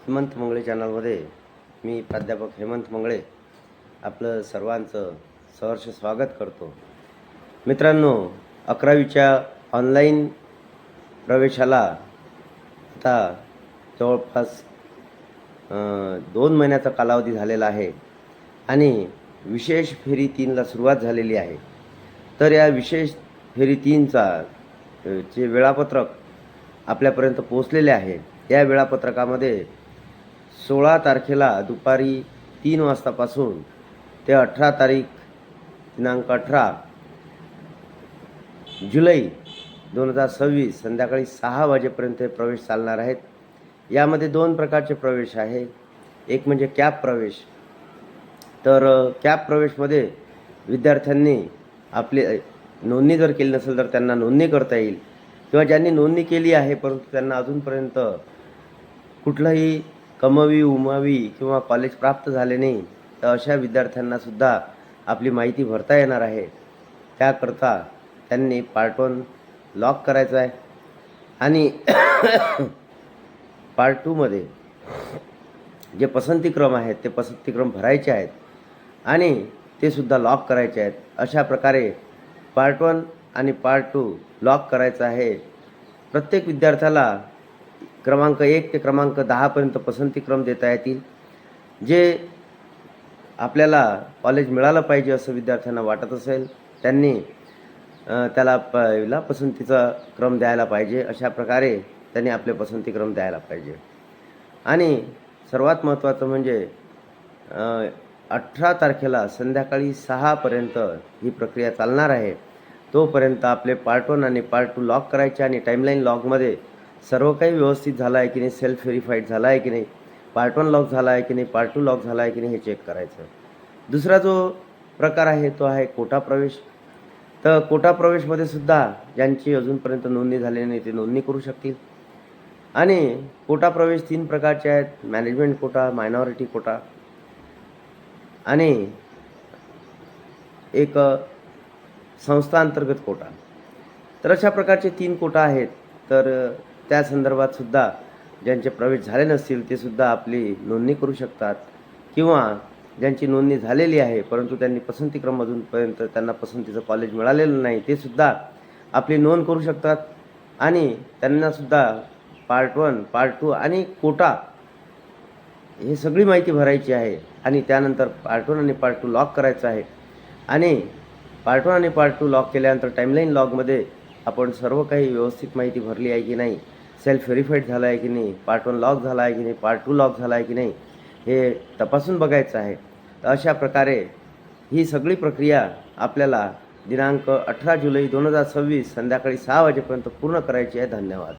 हेमंत मंगळे चॅनलमध्ये मी प्राध्यापक हेमंत मंगळे आपलं सर्वांचं सहर्ष स्वागत करतो. मित्रांनो, 11वीच्या ऑनलाईन प्रवेशाला आता जवळपास 2 महिन्याचा कालावधी झालेला आहे आणि विशेष फेरी 3ला सुरुवात झालेली आहे. तर या विशेष फेरी 3चा जे वेळापत्रक आपल्यापर्यंत पोहोचलेले आहे. या वेळापत्रकामध्ये 16 तारखेला दुपारी 3 वाजतापासून ते 18 तारीख दिनांक 18 जुलै 2026 संध्याकाळी 6 वाजेपर्यंत हे प्रवेश चालणार आहेत. यामध्ये 2 प्रकारचे प्रवेश आहे. एक म्हणजे कॅप प्रवेश. तर कॅप प्रवेशमध्ये विद्यार्थ्यांनी आपली नोंदणी जर केली नसेल तर त्यांना नोंदणी करता येईल, किंवा ज्यांनी नोंदणी केली आहे परंतु त्यांना अजूनपर्यंत कुठलंही कमवी उमवी किंवा कॉलेज प्राप्त झाले नाही, तर अशा विद्यार्थ्यांनासुद्धा आपली माहिती भरता येणार आहे. त्याकरता त्यांनी पार्ट 1 लॉक करायचं आहे आणि पार्ट 2मध्ये जे पसंतीक्रम आहेत ते पसंतीक्रम भरायचे आहेत आणि ते सुद्धा लॉक करायचे आहेत. अशा प्रकारे पार्ट 1 आणि पार्ट 2 लॉक करायचं आहे. प्रत्येक विद्यार्थ्याला क्रमांक 1 ते क्रमांक 10 पर्यंत पसंतीक्रम देता येतील. जे आपल्याला कॉलेज मिळालं पाहिजे असं विद्यार्थ्यांना वाटत असेल त्यांनी त्याला पहिला पसंतीचा क्रम द्यायला पाहिजे. अशा प्रकारे त्यांनी आपले पसंतीक्रम द्यायला पाहिजे. आणि सर्वात महत्त्वाचं म्हणजे 18 तारखेला संध्याकाळी 6 पर्यंत ही प्रक्रिया चालणार आहे. तोपर्यंत आपले पार्ट 1 आणि पार्ट 2 लॉक करायचे आणि टाईमलाईन लॉगमध्ये सर्व काही व्यवस्थित झालं आहे की नाही, सेल्फ व्हेरीफाईड झाला आहे की नाही, पार्ट 1 लॉक झाला आहे की नाही, पार्ट 2 लॉक झाला आहे की नाही हे चेक करायचं. दुसरा जो प्रकार आहे तो आहे कोटा प्रवेश. तर कोटा प्रवेशमध्ये सुद्धा ज्यांची अजूनपर्यंत नोंदणी झालेली नाही ते नोंदणी करू शकतील. आणि कोटा प्रवेश 3 प्रकारचे आहेत: मॅनेजमेंट कोटा, मायनॉरिटी कोटा आणि एक संस्था अंतर्गत कोटा. तर अशा प्रकारचे 3 कोटा आहेत. तर त्या संदर्भात सुद्धा ज्यांचे प्रवेश झाले नसतील ते सुद्धा आपली नोंदणी करू शकतात, किंवा ज्यांची नोंदणी झालेली आहे परंतु त्यांनी पसंतीक्रम अजूनपर्यंत त्यांना पसंतीचं कॉलेज मिळालेलं नाही ते सुद्धा आपली नोंद करू शकतात. आणि त्यांनासुद्धा पार्ट 1, पार्ट 2 आणि कोटा हे सगळी माहिती भरायची आहे. आणि त्यानंतर पार्ट 1 आणि पार्ट 2 लॉक करायचं आहे. आणि पार्ट 1 आणि पार्ट 2 लॉक केल्यानंतर टाईमलाईन लॉगमध्ये आपण सर्व काही व्यवस्थित माहिती भरली आहे की नाही, सेल्फ व्हेरीफाईड झालं आहे की नाही, पार्ट 1 लॉक झाला आहे की नाही, पार्ट 2 लॉक झाला आहे की नाही हे तपासून बघायचं आहे. तर अशा प्रकारे ही सगळी प्रक्रिया आपल्याला दिनांक 18 जुलै 2026 संध्याकाळी 6 वाजेपर्यंत पूर्ण करायची आहे. धन्यवाद.